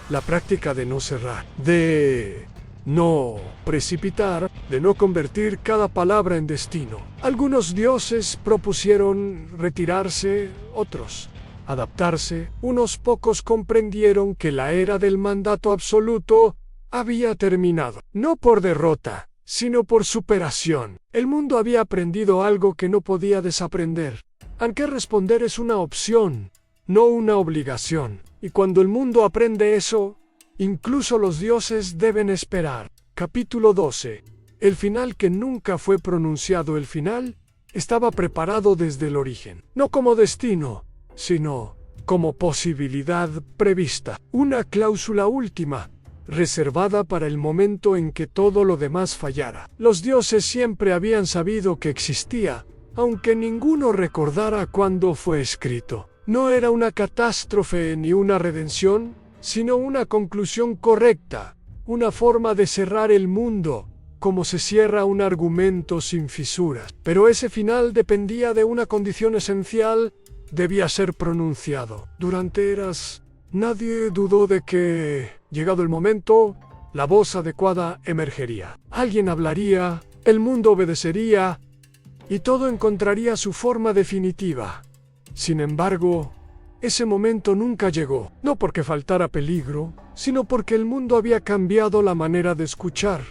La práctica de no cerrar, de no precipitar, de no convertir cada palabra en destino. Algunos dioses propusieron retirarse, otros adaptarse. Unos pocos comprendieron que la era del mandato absoluto había terminado, no por derrota, sino por superación. El mundo había aprendido algo que no podía desaprender. Aunque responder es una opción, no una obligación. Y cuando el mundo aprende eso, incluso los dioses deben esperar. Capítulo 12. El final que nunca fue pronunciado. El final estaba preparado desde el origen. No como destino, sino como posibilidad prevista. Una cláusula última, reservada para el momento en que todo lo demás fallara. Los dioses siempre habían sabido que existía, aunque ninguno recordara cuándo fue escrito. No era una catástrofe ni una redención, sino una conclusión correcta, una forma de cerrar el mundo, como se cierra un argumento sin fisuras. Pero ese final dependía de una condición esencial: debía ser pronunciado. Durante eras, nadie dudó de que, llegado el momento, la voz adecuada emergería. Alguien hablaría, el mundo obedecería y todo encontraría su forma definitiva. Sin embargo, ese momento nunca llegó, no porque faltara peligro, sino porque el mundo había cambiado la manera de escuchar.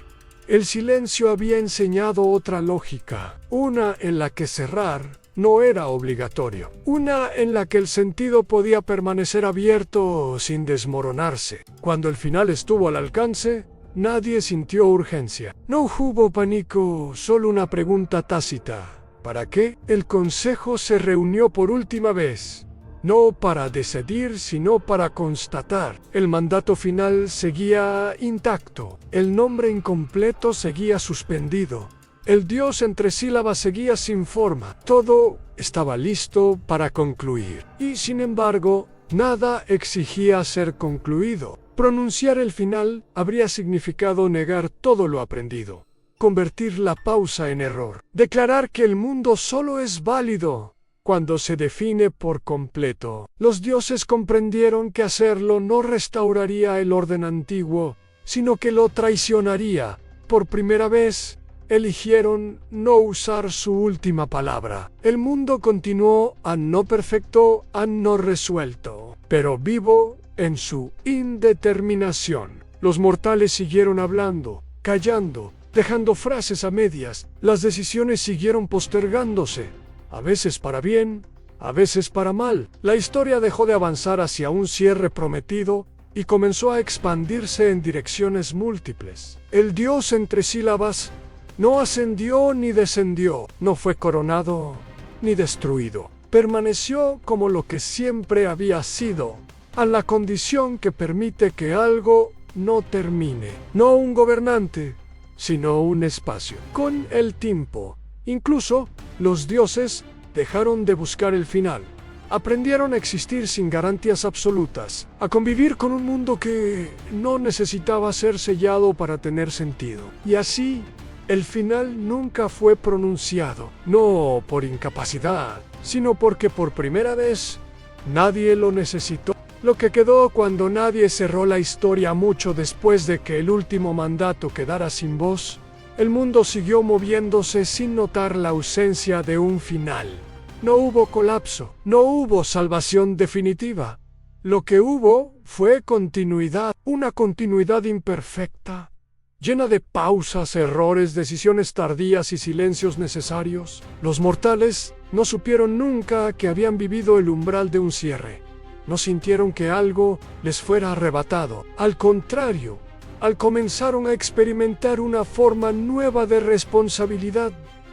El silencio había enseñado otra lógica, una en la que cerrar no era obligatorio, una en la que el sentido podía permanecer abierto sin desmoronarse. Cuando el final estuvo al alcance, nadie sintió urgencia. No hubo pánico, solo una pregunta tácita. ¿Para qué? El consejo se reunió por última vez. No para decidir, sino para constatar. El mandato final seguía intacto. El nombre incompleto seguía suspendido. El dios entre sílabas seguía sin forma. Todo estaba listo para concluir. Y sin embargo, nada exigía ser concluido. Pronunciar el final habría significado negar todo lo aprendido. Convertir la pausa en error. Declarar que el mundo solo es válido cuando se define por completo. Los dioses comprendieron que hacerlo no restauraría el orden antiguo, sino que lo traicionaría. Por primera vez, eligieron no usar su última palabra. El mundo continuó no perfecto, no resuelto, pero vivo en su indeterminación. Los mortales siguieron hablando, callando, dejando frases a medias. Las decisiones siguieron postergándose. A veces para bien, a veces para mal. La historia dejó de avanzar hacia un cierre prometido y comenzó a expandirse en direcciones múltiples. El dios entre sílabas no ascendió ni descendió, no fue coronado ni destruido. Permaneció como lo que siempre había sido, a la condición que permite que algo no termine. No un gobernante, sino un espacio. Con el tiempo, incluso los dioses dejaron de buscar el final. Aprendieron a existir sin garantías absolutas, a convivir con un mundo que no necesitaba ser sellado para tener sentido. Y así, el final nunca fue pronunciado, no por incapacidad, sino porque por primera vez nadie lo necesitó. Lo que quedó cuando nadie cerró la historia mucho después de que el último mandato quedara sin voz. El mundo siguió moviéndose sin notar la ausencia de un final. No hubo colapso, no hubo salvación definitiva. Lo que hubo fue continuidad, una continuidad imperfecta, llena de pausas, errores, decisiones tardías y silencios necesarios. Los mortales no supieron nunca que habían vivido el umbral de un cierre. No sintieron que algo les fuera arrebatado. Al contrario, comenzaron a experimentar una forma nueva de responsabilidad.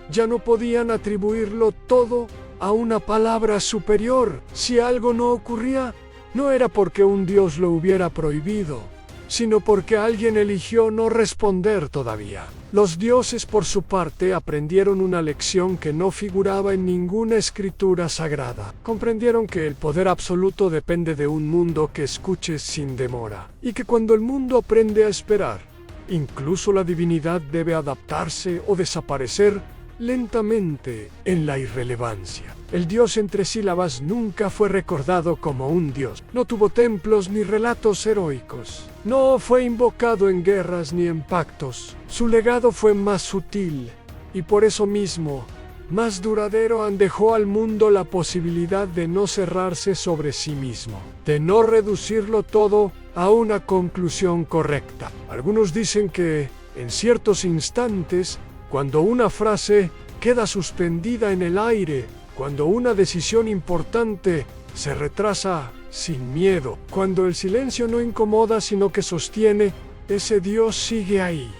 Ya no podían atribuirlo todo a una palabra superior. Si algo no ocurría, no era porque un dios lo hubiera prohibido, sino porque alguien eligió no responder todavía. Los dioses, por su parte, aprendieron una lección que no figuraba en ninguna escritura sagrada. Comprendieron que el poder absoluto depende de un mundo que escuche sin demora, y que cuando el mundo aprende a esperar, incluso la divinidad debe adaptarse o desaparecer lentamente en la irrelevancia. El dios entre sílabas nunca fue recordado como un dios. No tuvo templos ni relatos heroicos. No fue invocado en guerras ni en pactos. Su legado fue más sutil y por eso mismo más duradero. Dejó al mundo la posibilidad de no cerrarse sobre sí mismo, de no reducirlo todo a una conclusión correcta. Algunos dicen que en ciertos instantes, cuando una frase queda suspendida en el aire, cuando una decisión importante se retrasa sin miedo, cuando el silencio no incomoda sino que sostiene, ese Dios sigue ahí,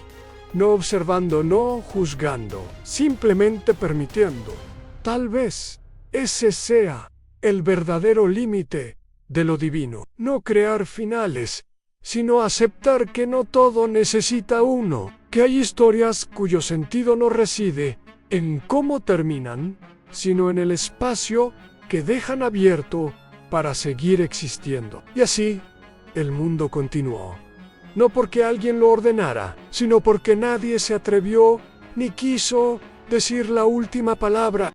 no observando, no juzgando, simplemente permitiendo. Tal vez ese sea el verdadero límite de lo divino. No crear finales, sino aceptar que no todo necesita uno, que hay historias cuyo sentido no reside en cómo terminan, sino en el espacio que dejan abierto para seguir existiendo. Y así, el mundo continuó. No porque alguien lo ordenara, sino porque nadie se atrevió ni quiso decir la última palabra.